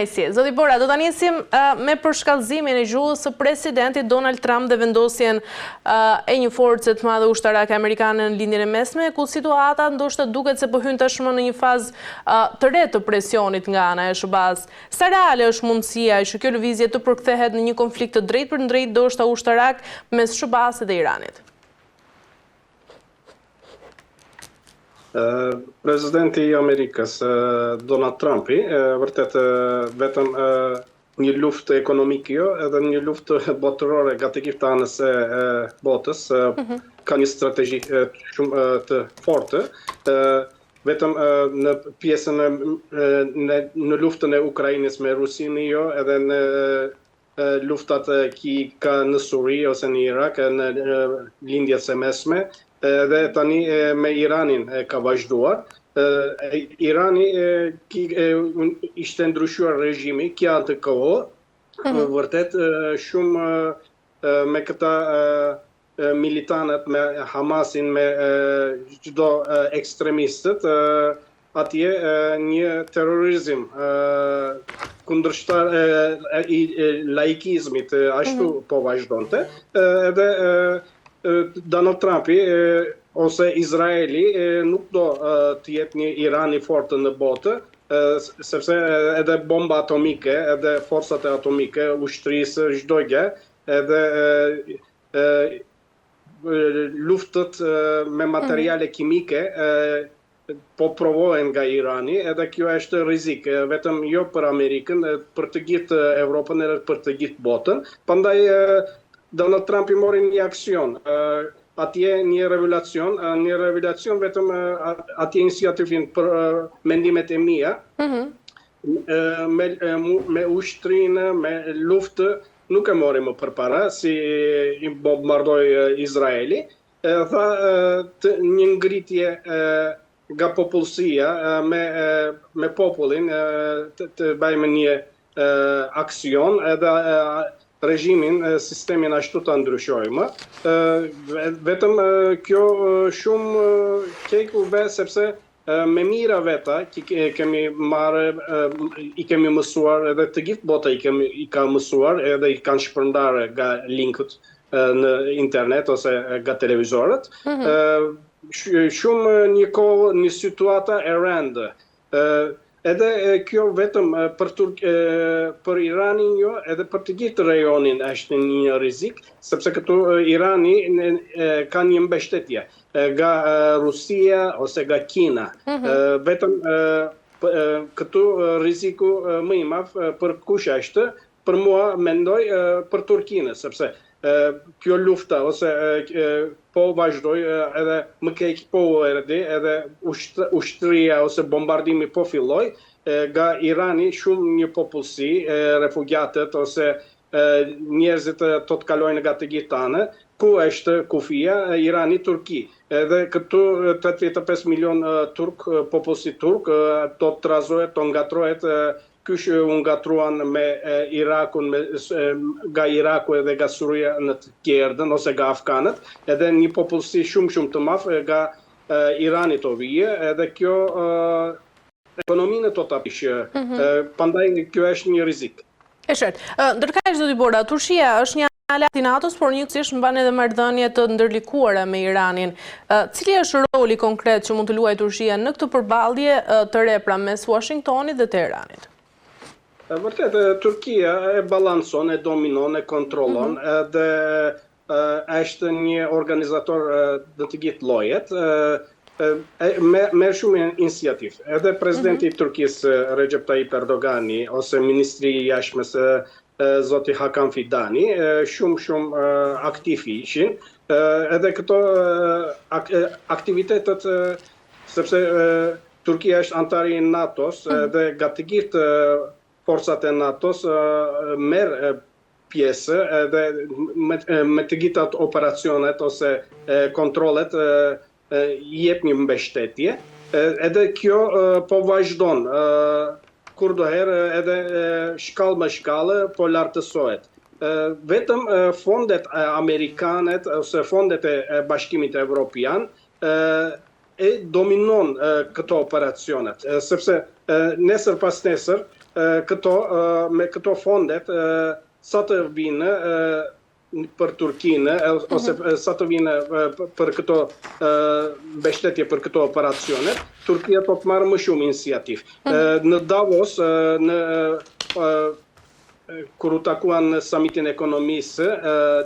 kënaqësi. Zoti Bora, do ta nisim me përshkallëzimin e gjuhës së presidentit Donald Trump dhe vendosjen e një force të madhe ushtarake amerikane në lindjen e mesme, ku situata ndoshta duket se po hyn tashmë në një fazë të re të presionit nga ana e SBA-s. Sa reale është mundësia që kjo lëvizje të përkthehet në një konflikt të drejtë për drejtë ndoshta ushtarak mes SBA-s dhe Iranit? Presidenti i Amerikës, Donald Trumpi, vërtet vetëm një luftë ekonomike jo, edhe një luftë botërore gatikisht anës e botës, ka një strategji shumë të fortë, vetëm në pjesën në luftën e Ukrainës me Rusin jo, edhe në luftat që ka në Suri ose në Irak, në lindjes e mesme, dhe tani me Iranin ka vazhduar. Irani ishte ndryshuar regjimi kja të kohë, vërtet shumë me këta militanët, me Hamasin, me çdo ekstremistët, atje një terrorizm kundërshtar i laikizmit ashtu po vazhdonte, edhe Donald Trumpi ose Izraeli nuk do të jetë një Iran i fortë në botë, sepse edhe bomba atomike, edhe forcat atomike, ushtrisë, çdo gjë, edhe luftët me materiale kimike po provohen nga Irani, edhe kjo është rrezik, vetëm jo për Amerikën, për të gjithë Evropën edhe për të gjithë botën. Prandaj Donald Trump i mori një aksion, atje një revelacion vetëm atje iniciativin për mendimet e mia, me ushtrinë, me luftë, nuk e mori më përpara, si i bombardoi Izraeli, tha një ngritje nga popullsia me popullin, të bëjmë një aksion, edhe regjimin, sistemin ashtu të ndryshojmë. Vetëm kjo shumë keq u bë sepse me mira veta që kemi marrë, i kemi mësuar, edhe të gjithë bota i ka mësuar, edhe i kanë shpërndarë nga linkët në internet ose nga televizorët. Shumë një kohë, një situata e rëndë. Edhe kjo vetëm për Iranin jo, edhe për të gjithë rajonin është një rrezik, sepse këtu Irani ka një mbështetje nga Rusia ose nga Kina. Vetëm këtu rreziku më i madh për kush është, për mua mendoj për Turqinë, sepse kjo lufta ose po vazhdoj, edhe më keq po erdhi, edhe ushtria ose bombardimi po filloi, nga Irani shumë një popullsi, refugjatët ose njerëzit të kalojnë nga të gjithë anët, ku është kufia, Irani, Turqi. Edhe këtu 85 milion turk, popullsi turk, të trazohet, të ngatrohet, kysh u ngatruan me Irakun, nga Iraku edhe nga Suria në të tjerëdën, ose nga Afganët, edhe një popullsi shumë të madh nga Irani të vije, edhe kjo ekonominë të tapishë, pandaj kjo është një rrezik. E qartë. Ndërkaq, zoti Bora, Turqia është një aleat i NATO-s, por njëkohësisht mban edhe marrëdhënie të ndërlikuara me Iranin. Cili është roli konkret që mund të luajë Turqia në këtë përballje të re pra mes Washingtonit dhe Teheranit? Vërtet, Turqia e balanson, e dominon, e kontrollon, dhe është një organizator në të gjithë llojet, merr shumë iniciativ. Edhe presidenti i Turqisë, Recep Tayyip Erdogani, ose ministri i jashtëmës, zoti Hakan Fidani, shumë aktiv ishin, edhe këto aktivitetet, sepse Turqia është antar i NATO-s, dhe nga të gjithë forcat e NATO-s merr pjesë, edhe me të gjitha operacionet ose kontrollet jep një mbështetje, edhe kjo po vazhdon, kur doherë edhe shkallë me shkallë po lartësohet. Vetëm fondet amerikanet ose fondet e Bashkimit Evropian e dominon këto operacionet, sepse nesër pas nesër me këto fondet sa të vinë për Turkinë, ose sa të vinë për këto mbështetje për këto operacione, Turkia do të marrë më shumë iniciativë. Në Davos, kur u takuan në samitin ekonomisë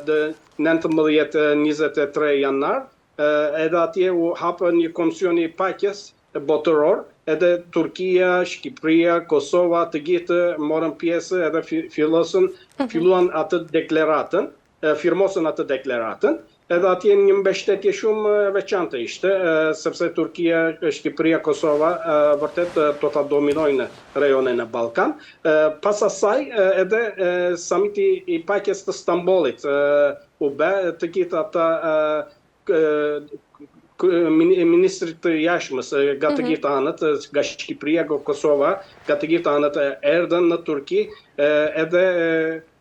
dë 19-23 janar, edhe atje u hapë një komisioni pakjes botëror, edhe Turkia, Shqipëria, Kosova, të gjithë morën pjesë edhe filluan atë deklaratën, firmosën atë deklaratën, edhe atje një mbështetje shumë veçantë ishte, sepse Turkia, Shqipëria, Kosova vërtet do ta dominojnë rajonin e Ballkan. Pas asaj edhe samiti i pakjes të Stambollit u bë, të gjithë ata ministrit të jashtëmës nga të gjithë anët, nga Shqipëria, nga Kosova, nga të gjithë anët erdhën në Turki, edhe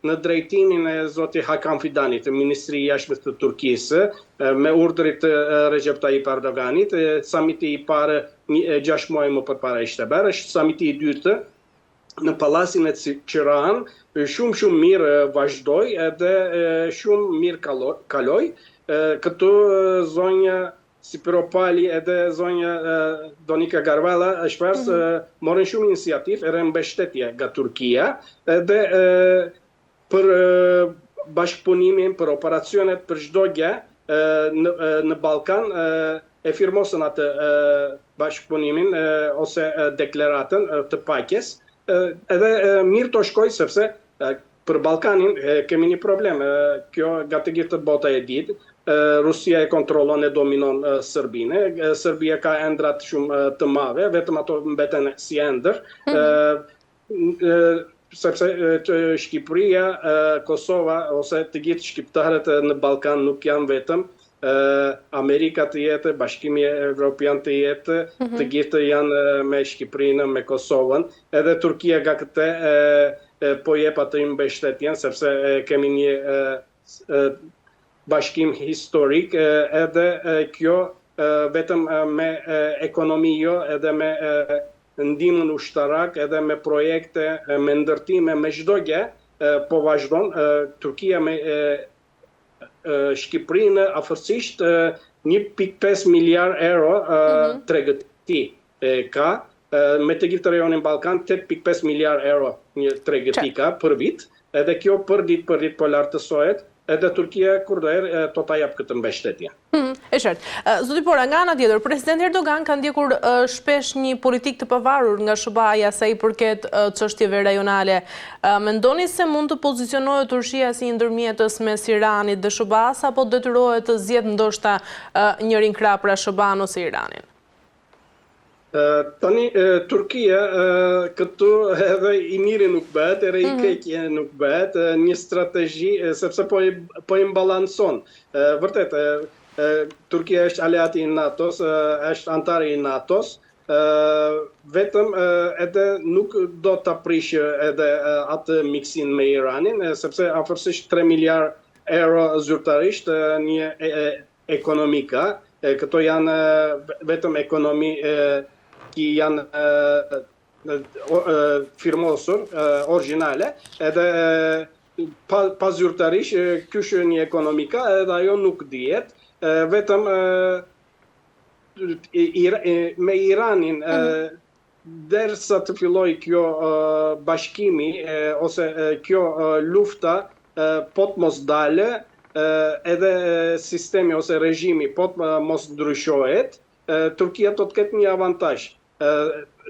në drejtimin e zoti Hakan Fidanit, ministri i jashtëmës të Turkisë, me urdhrit të Recep Tayyip Erdoganit. Samiti i parë 6 muaj më përpara ishte bërë, samiti i dytë në Pallasin e Çiran, shumë mirë vazhdoi edhe shumë mirë kaloi. Këtu zonja Sipiropali edhe zonja Donika Garvala shpesh morën shumë iniciativë edhe mbështetje nga Turkia edhe për bashkëpunimin, për operacionet, për çdo gjë në Ballkan e firmosën atë bashkëpunimin ose deklaratën të pakjes. Edhe mirë të shkoj sepse për Ballkanin kemi një problem. Kjo nga të gjithë bota e ditë. Rusia e kontrollon e dominon Serbinë. Serbia ka endrat shumë të mëdha, vetëm ato mbeten si ëndër. Sepse Shqipëria, Kosova ose të gjithë shqiptarët në Ballkan nuk janë vetëm Amerika të jetë, Bashkimi Evropian të jetë, të gjithë janë me Shqipërinë, me Kosovën, edhe Turkia nga këtë po jep atë mbështetjen, sepse kemi një bashkim historik, edhe kjo vetëm me ekonomi jo, edhe me ndihmën ushtarak, edhe me projekte, me ndërtime, me çdo gjë, po vazhdon Turkia me Shqipërinë afërsisht 1.5 miliard euro tregëti ka, me të gjithë rajonin Ballkan 8.5 miliard euro një tregëti ka për vit, edhe kjo për ditë po lartësohet, edhe Turkia kur do erë do ta jap këtë mbështetje. E qartë. Zoti Pora, nga ana tjetër, presidenti Erdogan ka ndjekur shpesh një politikë të pavarur nga SBA-ja sa i përket çështjeve rajonale. Mendoni se mund të pozicionohet Turqia si një ndërmjetës mes Iranit dhe SBA-s apo detyrohet të zgjedhë ndoshta njërin krah për SBA-n ose Iranin? Tani Turkia këtu edhe i miri nuk bëhet, edhe i keqja nuk bëhet, një strategji sepse po i mbalanson. Vërtet, Turkia është aleati i NATO-s, është antari i NATO-s, vetëm edhe nuk do ta prishë edhe atë miksin me Iranin, sepse afërsisht 3 miliard euro zyrtarisht një ekonomika, këto janë vetëm ekonomi që janë firmosur, originale, edhe pas zyrtarisht, ky është një ekonomika, edhe ajo nuk dihet, vetëm me Iranin, derisa të filloj kjo bashkimi, ose kjo lufta, po të mos dale, edhe sistemi ose regjimi po të mos ndryshohet, Turkia do të ketë një avantazh.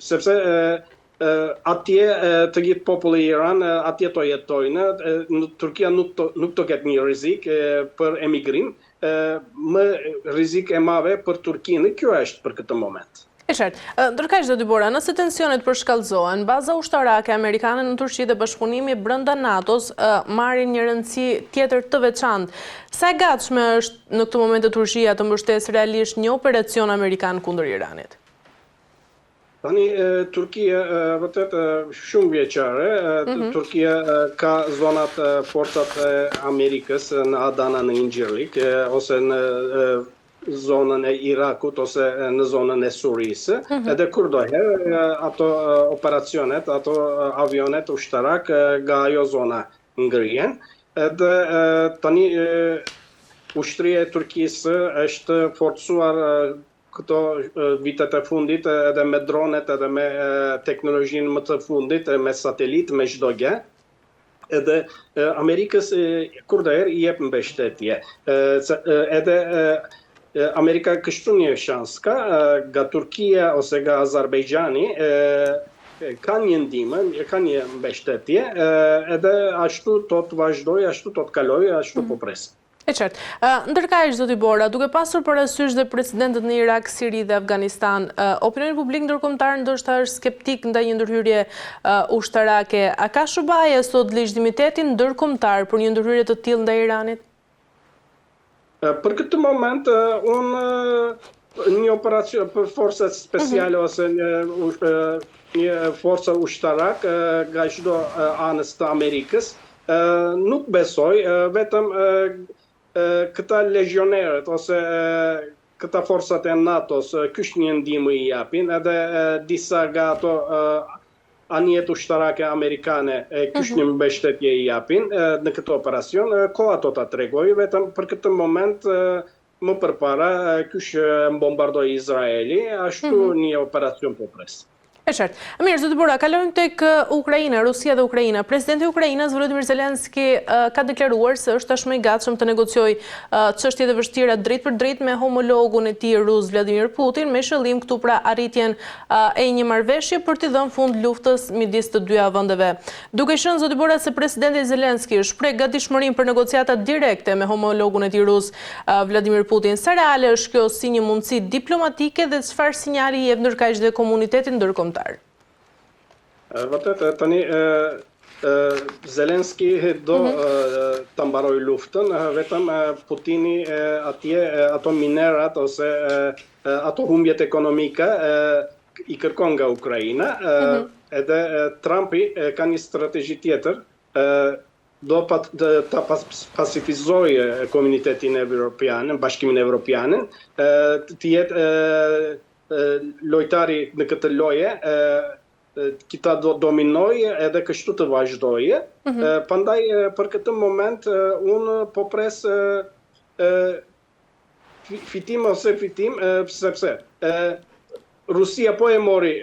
Sepse atje të gjithë populli i Iran atje to jetojnë, Turkia nuk do ketë një rrezik për emigrim, më rrezik e madhe për Turkinë, kjo është për këtë moment. E qartë. Ndërkaq zoti Bora, nëse tensionet përshkallëzohen, baza ushtarake amerikane në Turqi dhe bashkëpunimi brenda NATO-s marrin një rëndësi tjetër të veçantë. Sa e gatshme është në këtë moment Turqia të mbështesë realisht një operacion amerikan kundër Iranit? Tani Turkia vërtet shumë vjeçare, Turkia ka zonat forcat e Amerikës në Adana, në Incirlik, ose në zonën e Irakut ose në zonën e Surisë, edhe kurdoherë ato operacionet, ato avionet ushtarak nga ajo zona ngrihen, edhe tani ushtria e Turqisë është forcuar këto vitet e fundit edhe me dronet edhe me teknologjinë më të fundit, me satelit, me çdo gjë. Edhe Amerikës kurdoherë i jep mbështetje. Edhe Amerika kështu një shans ka, nga Turqia ose nga Azerbajxhani, ka një ndihmë, ka një mbështetje, edhe ashtu do të vazhdoj, ashtu do të kaloj, ashtu po pres. E qartë. Ndërkaq, zoti Bora, duke pasur parasysh dhe presidentët në Irak, Siri dhe Afganistan, opinioni publik ndërkombëtar ndoshta është skeptik ndaj një ndërhyrje ushtarake. A ka shubaje sot legitimitetin ndërkombëtar për një ndërhyrje të tillë ndaj Iranit? Për këtë moment, një operacion për forcat speciale ose një forca ushtarak nga çdo anës të Amerikës, nuk besoj, vetëm këta legionerët ose këta forcat e NATO-s, kysh një ndihmë i japin, edhe disa nga ato anijet ushtarake amerikane, kysh një mbështetje i japin në këtë operacion, koha do ta tregoj, vetëm për këtë moment më përpara kysh bombardoi Izraeli, ashtu një operacion po pres. E qartë. Mirë, zoti Bora, kalojmë tek Ukraina, Rusia dhe Ukraina. Presidenti i Ukrainës, Volodymyr Zelenski, ka deklaruar se është tashmë i gatshëm të negociojë çështjet e vështira drejt për drejt me homologun e tij rus Vladimir Putin, me shëllim këtu pra arritjen e një marrëveshje për të dhënë fund luftës midis të dyja vendeve. Duke qenë, zoti Bora, se presidenti Zelenski shpreh gatishmërinë për negociata direkte me homologun e tij rus Vladimir Putin, sa reale është kjo si një mundësi diplomatike dhe çfarë sinjali i jep ndërkaq dhe komunitetin ndërkombëtar? Vërtet, tani Zelenski do të mbaroj luftën, vetëm Putini atje ato minerat ose ato humbjet ekonomike i kërkon nga Ukraina, edhe Trumpi ka një strategji tjetër, do ta pacifizojë komunitetin evropian, bashkimin evropian, të jetë lojtari në këtë loje, kita do dominoj edhe kështu të vazhdojë. Pandaj për këtë moment unë po pres fitim ose fitim, sepse Rusia po e mori